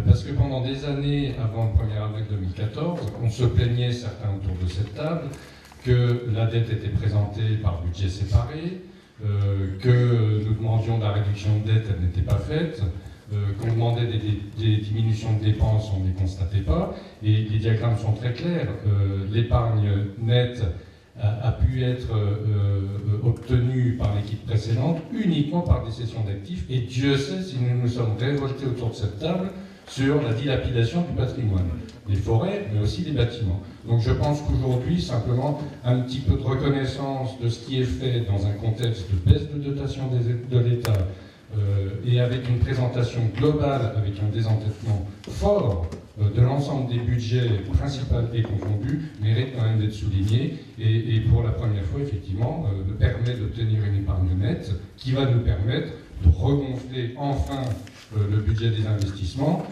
Parce que pendant des années, avant le 1er avril 2014, on se plaignait, certains autour de cette table, que la dette était présentée par budget séparé, que nous demandions de la réduction de dette, elle n'était pas faite, qu'on demandait des diminutions de dépenses, on ne les constatait pas. Et les diagrammes sont très clairs. L'épargne nette a pu être obtenue par l'équipe précédente uniquement par des cessions d'actifs. Et Dieu sait si nous nous sommes révoltés autour de cette table sur la dilapidation du patrimoine, des forêts, mais aussi des bâtiments. Donc je pense qu'aujourd'hui, simplement, un petit peu de reconnaissance de ce qui est fait dans un contexte de baisse de dotation de l'État et avec une présentation globale, avec un désendettement fort de l'ensemble des budgets principaux et confondus, mérite quand même d'être souligné et pour la première fois, effectivement, permet d'obtenir une épargne nette qui va nous permettre de regonfler enfin le budget des investissements,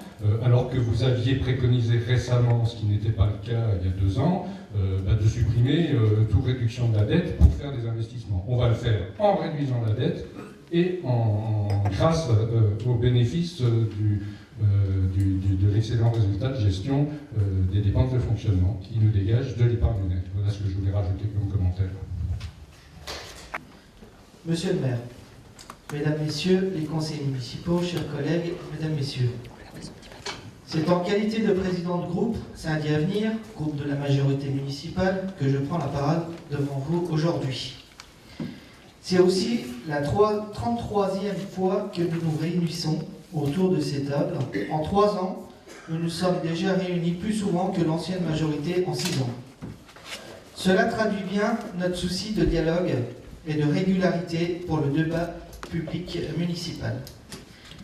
alors que vous aviez préconisé récemment, ce qui n'était pas le cas il y a 2 ans, de supprimer toute réduction de la dette pour faire des investissements. On va le faire en réduisant la dette et grâce aux bénéfices de l'excellent résultat de gestion des dépenses de fonctionnement qui nous dégagent de l'épargne nette. Voilà ce que je voulais rajouter comme commentaire. Monsieur le maire, mesdames, messieurs les conseillers municipaux, chers collègues, mesdames, messieurs, c'est en qualité de président de groupe Saint-Dié Avenir, groupe de la majorité municipale, que je prends la parole devant vous aujourd'hui. C'est aussi la 33e fois que nous nous réunissons autour de ces tables. En 3 ans, nous nous sommes déjà réunis plus souvent que l'ancienne majorité en 6 ans. Cela traduit bien notre souci de dialogue et de régularité pour le débat public municipal.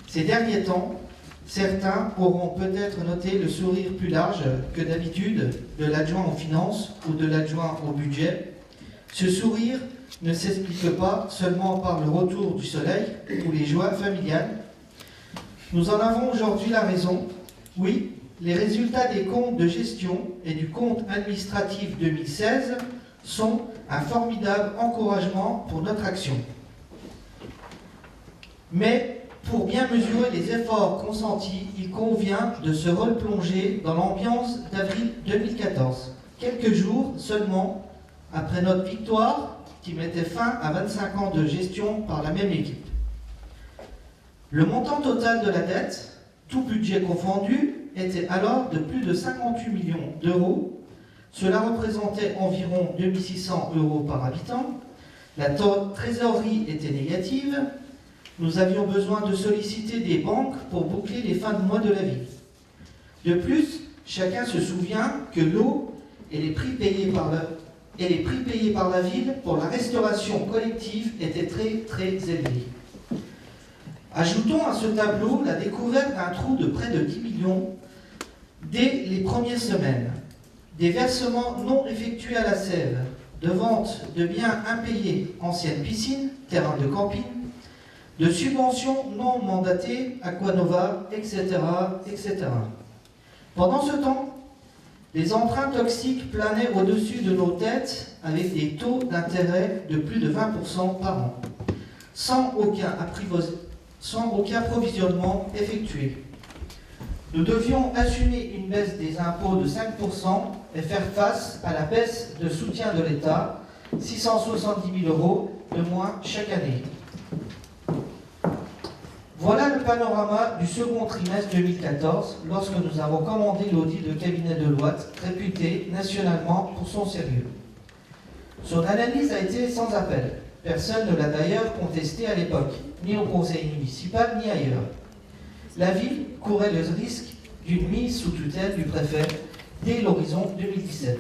Ces derniers temps, certains auront peut-être noté le sourire plus large que d'habitude de l'adjoint aux finances ou de l'adjoint au budget. Ce sourire ne s'explique pas seulement par le retour du soleil ou les joies familiales. Nous en avons aujourd'hui la raison. Oui, les résultats des comptes de gestion et du compte administratif 2016 sont un formidable encouragement pour notre action. Mais pour bien mesurer les efforts consentis, il convient de se replonger dans l'ambiance d'avril 2014, quelques jours seulement après notre victoire qui mettait fin à 25 ans de gestion par la même équipe. Le montant total de la dette, tout budget confondu, était alors de plus de 58 millions d'euros. Cela représentait environ 2600 € par habitant. La trésorerie était négative. Nous avions besoin de solliciter des banques pour boucler les fins de mois de la ville. De plus, chacun se souvient que l'eau et les prix payés par la ville pour la restauration collective étaient très élevés. Ajoutons à ce tableau la découverte d'un trou de près de 10 millions dès les premières semaines, des versements non effectués à la Sève, de vente de biens impayés, anciennes piscines, terrains de camping, de subventions non mandatées, Aquanova, etc., etc. Pendant ce temps, les emprunts toxiques planaient au-dessus de nos têtes avec des taux d'intérêt de plus de 20% par an, sans aucun provisionnement effectué. Nous devions assumer une baisse des impôts de 5% et faire face à la baisse de soutien de l'État, 670 000 € de moins chaque année. Voilà le panorama du second trimestre 2014, lorsque nous avons commandé l'audit de cabinet Deloitte, réputé nationalement pour son sérieux. Son analyse a été sans appel. Personne ne l'a d'ailleurs contesté à l'époque, ni au conseil municipal, ni ailleurs. La ville courait le risque d'une mise sous tutelle du préfet dès l'horizon 2017.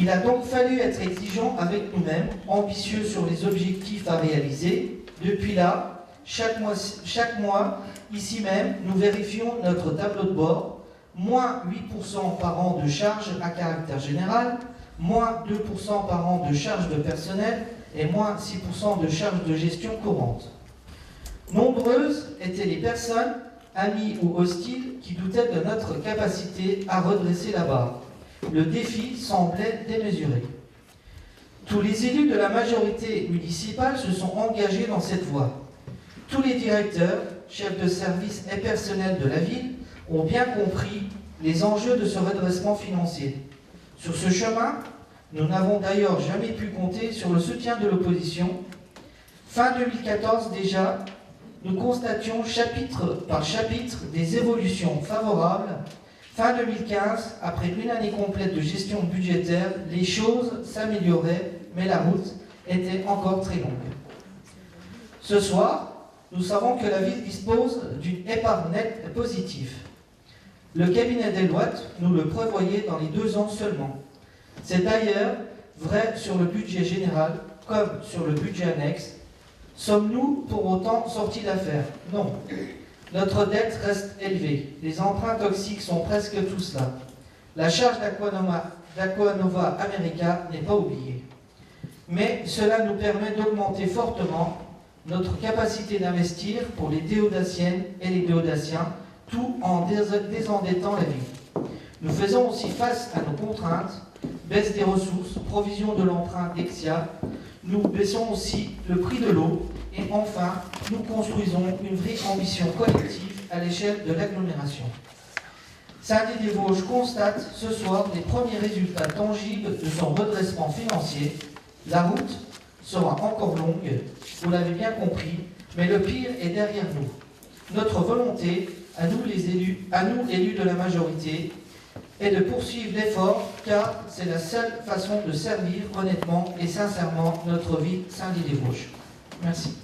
Il a donc fallu être exigeant avec nous-mêmes, ambitieux sur les objectifs à réaliser. Depuis là, chaque mois, ici même, nous vérifions notre tableau de bord, moins 8% par an de charges à caractère général, moins 2% par an de charges de personnel et moins 6% de charges de gestion courante. Nombreuses étaient les personnes, amies ou hostiles, qui doutaient de notre capacité à redresser la barre. Le défi semblait démesuré. Tous les élus de la majorité municipale se sont engagés dans cette voie. Tous les directeurs, chefs de service et personnel de la ville ont bien compris les enjeux de ce redressement financier. Sur ce chemin, nous n'avons d'ailleurs jamais pu compter sur le soutien de l'opposition. Fin 2014 déjà, nous constations chapitre par chapitre des évolutions favorables. Fin 2015, après une année complète de gestion budgétaire, les choses s'amélioraient, mais la route était encore très longue. Ce soir, nous savons que la ville dispose d'une épargne nette positive. Le cabinet Deloitte nous le prévoyait dans les 2 ans seulement. C'est d'ailleurs vrai sur le budget général comme sur le budget annexe. Sommes-nous pour autant sortis d'affaire? Non. Notre dette reste élevée. Les emprunts toxiques sont presque tous là. La charge d'Aquanova America n'est pas oubliée. Mais cela nous permet d'augmenter fortement notre capacité d'investir pour les déodatiennes et les déodatiens, tout en désendettant la ville. Nous faisons aussi face à nos contraintes, baisse des ressources, provision de l'emprunt Dexia. Nous baissons aussi le prix de l'eau et enfin, nous construisons une vraie ambition collective à l'échelle de l'agglomération. Saint-Dié-des-Vosges constate ce soir les premiers résultats tangibles de son redressement financier. La route sera encore longue, vous l'avez bien compris, mais le pire est derrière nous. Notre volonté, à nous élus de la majorité, est de poursuivre l'effort, car c'est la seule façon de servir honnêtement et sincèrement notre ville Saint-Dié-des-Vosges. Merci.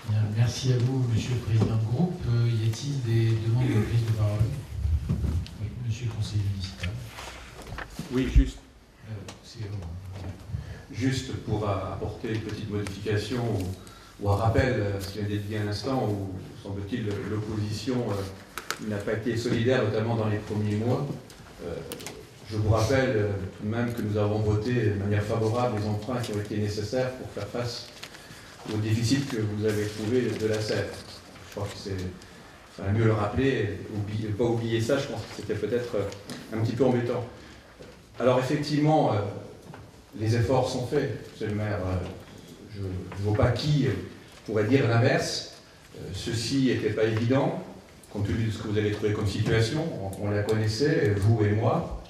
Bien, merci à vous, Monsieur le Président de groupe. Y a-t-il des demandes de prise de parole? Oui, Monsieur le Conseiller municipal. Oui, juste pour apporter une petite modification ou un rappel à ce qui vient d'être dit à l'instant, où semble-t-il l'opposition n'a pas été solidaire, notamment dans les premiers mois. Je vous rappelle tout de même que nous avons voté de manière favorable les emprunts qui ont été nécessaires pour faire face au déficit que vous avez trouvé de la SER. Je crois que c'est mieux le rappeler, pas oublier ça, je pense que c'était peut-être un petit peu embêtant. Alors effectivement, les efforts sont faits, monsieur le maire. Je ne vois pas qui pourrait dire l'inverse. Ceci n'était pas évident, compte tenu de ce que vous avez trouvé comme situation. On la connaissait, vous et moi.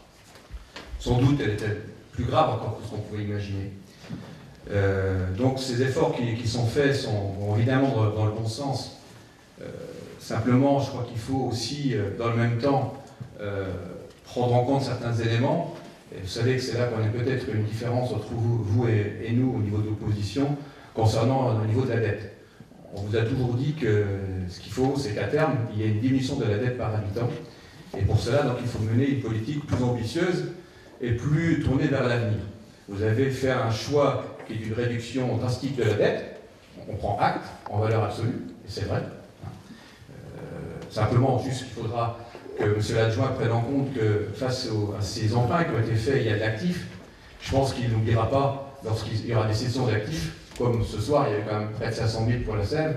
Sans doute, elle était plus grave encore que ce qu'on pouvait imaginer. Donc ces efforts qui sont faits vont évidemment dans le bon sens. Simplement, je crois qu'il faut aussi, dans le même temps, prendre en compte certains éléments. Et vous savez que c'est là qu'on a peut-être une différence entre vous et nous au niveau de l'opposition concernant le niveau de la dette. On vous a toujours dit que ce qu'il faut, c'est qu'à terme, il y ait une diminution de la dette par habitant. Et pour cela, donc, il faut mener une politique plus ambitieuse et plus tournée vers l'avenir. Vous avez fait un choix qui est d'une réduction drastique de la dette. On prend acte en valeur absolue, et c'est vrai. Simplement, juste qu'il faudra que M. l'adjoint prenne en compte que face à ces emprunts qui ont été faits, il y a de l'actif. Je pense qu'il n'oubliera pas, lorsqu'il y aura des cessions d'actifs, comme ce soir, il y a eu quand même près de 500 000 pour la Sèvre,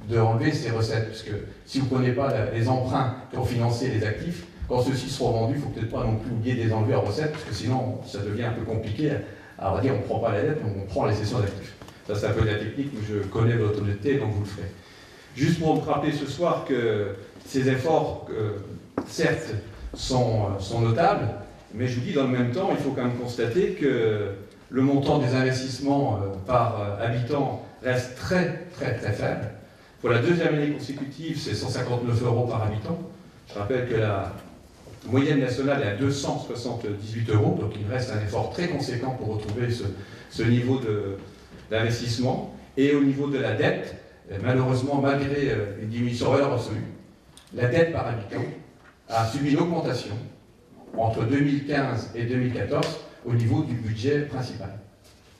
de enlever ces recettes. Parce que si vous ne prenez pas les emprunts qui ont financé les actifs, quand ceux-ci seront vendus, il ne faut peut-être pas non plus oublier de les enlever en recettes, parce que sinon, ça devient un peu compliqué. Alors, on va dire, on ne prend pas la dette, on prend les cessions d'actifs. Ça, c'est un peu la technique, où je connais votre honnêteté, donc vous le ferez. Juste pour me rappeler ce soir que ces efforts, certes, sont notables, mais je vous dis, dans le même temps, il faut quand même constater que le montant des investissements par habitant reste très, très, très faible. Pour la deuxième année consécutive, c'est 159 € par habitant. Je rappelle que la moyenne nationale est à 278 €, donc il reste un effort très conséquent pour retrouver ce niveau d'investissement. Et au niveau de la dette, malheureusement, malgré une diminution en valeur absolue, la dette par habitant a subi une augmentation entre 2015 et 2014 au niveau du budget principal.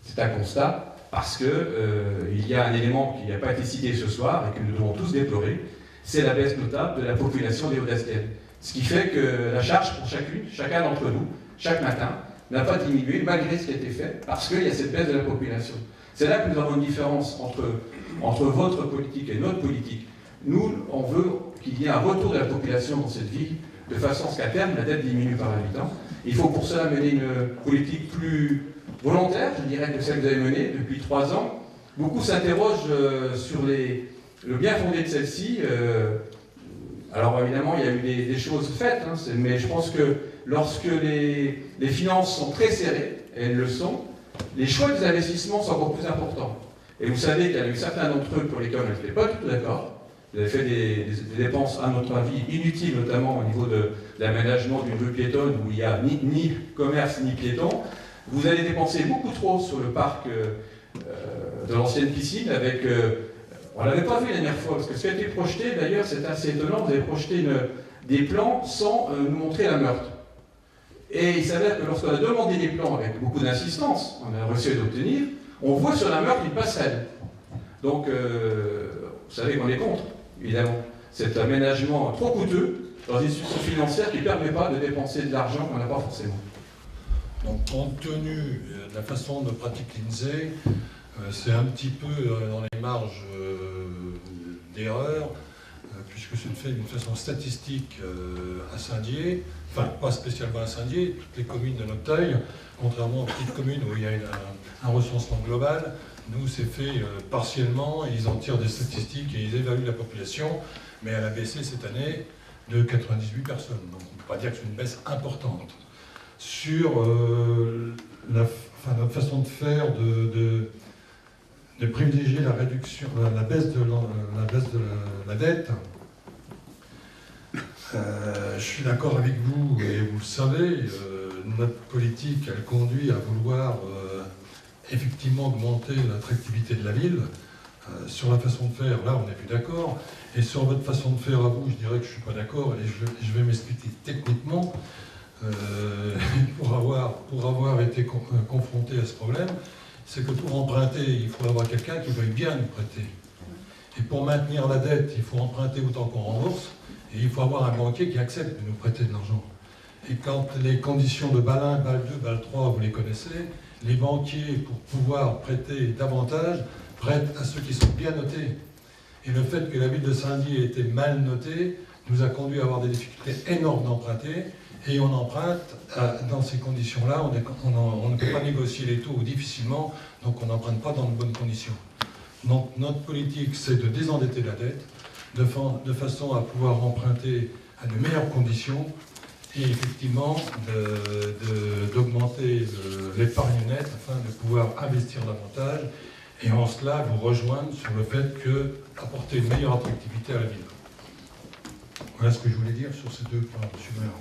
C'est un constat parce qu'il y a un élément qui n'a pas été cité ce soir et que nous devons tous déplorer, c'est la baisse notable de la population déodastienne. Ce qui fait que la charge pour chacun d'entre nous, chaque matin, n'a pas diminué malgré ce qui a été fait parce qu'il y a cette baisse de la population. C'est là que nous avons une différence entre votre politique et notre politique. Nous, on veut qu'il y ait un retour de la population dans cette ville de façon à ce qu'à terme, la dette diminue par habitant. Il faut pour cela mener une politique plus volontaire, je dirais, que celle que vous avez menée depuis 3 ans. Beaucoup s'interrogent sur le bien fondé de celle-ci. Alors évidemment, il y a eu des choses faites, hein, mais je pense que lorsque les finances sont très serrées, et elles le sont, les choix des investissements sont encore plus importants. Et vous savez qu'il y en a eu certains d'entre eux pour lesquels on n'était pas du tout d'accord. Vous avez fait des dépenses, à notre avis, inutiles, notamment au niveau de l'aménagement d'une rue piétonne où il n'y a ni commerce ni piéton. Vous allez dépenser beaucoup trop sur le parc de l'ancienne piscine avec... on ne l'avait pas vu la dernière fois, parce que ce qui a été projeté, d'ailleurs, c'est assez étonnant, vous avez projeté des plans sans nous montrer la Meurthe. Et il s'avère que lorsqu'on a demandé des plans avec beaucoup d'insistance, on a réussi à l'obtenir, on voit sur la Meurthe une passerelle. Donc, vous savez qu'on est contre, évidemment. Cet aménagement trop coûteux dans une institution financière qui ne permet pas de dépenser de l'argent qu'on n'a pas forcément. Donc, compte tenu de la façon de pratiquer l'INSEE, c'est un petit peu dans les marges d'erreur, puisque c'est fait d'une façon statistique à Saint-Dié, enfin pas spécialement à Saint-Dié, toutes les communes de notre taille, contrairement aux petites communes où il y a un recensement global, nous c'est fait partiellement, ils en tirent des statistiques et ils évaluent la population, mais elle a baissé cette année de 98 personnes, donc on ne peut pas dire que c'est une baisse importante. Sur notre façon de faire, de privilégier la réduction, la baisse de la dette. Je suis d'accord avec vous, et vous le savez, notre politique, elle conduit à vouloir effectivement augmenter l'attractivité de la ville. Sur la façon de faire, là, on n'est plus d'accord. Et sur votre façon de faire à vous, je dirais que je ne suis pas d'accord, et je vais m'expliquer techniquement. Pour avoir été confronté à ce problème, c'est que pour emprunter, il faut avoir quelqu'un qui veuille bien nous prêter. Et pour maintenir la dette, il faut emprunter autant qu'on rembourse, et il faut avoir un banquier qui accepte de nous prêter de l'argent. Et quand les conditions de BAL 1, BAL 2, BAL 3, vous les connaissez, les banquiers, pour pouvoir prêter davantage, prêtent à ceux qui sont bien notés. Et le fait que la ville de Saint-Dié était mal notée nous a conduit à avoir des difficultés énormes d'emprunter. Et on emprunte dans ces conditions-là, on ne peut pas négocier les taux difficilement, donc on n'emprunte pas dans de bonnes conditions. Donc notre politique, c'est de désendetter la dette, de façon à pouvoir emprunter à de meilleures conditions, et effectivement d'augmenter l'épargne nette afin de pouvoir investir davantage, et en cela vous rejoindre sur le fait qu'apporter une meilleure attractivité à la ville. Voilà ce que je voulais dire sur ces 2 points, M. le maire.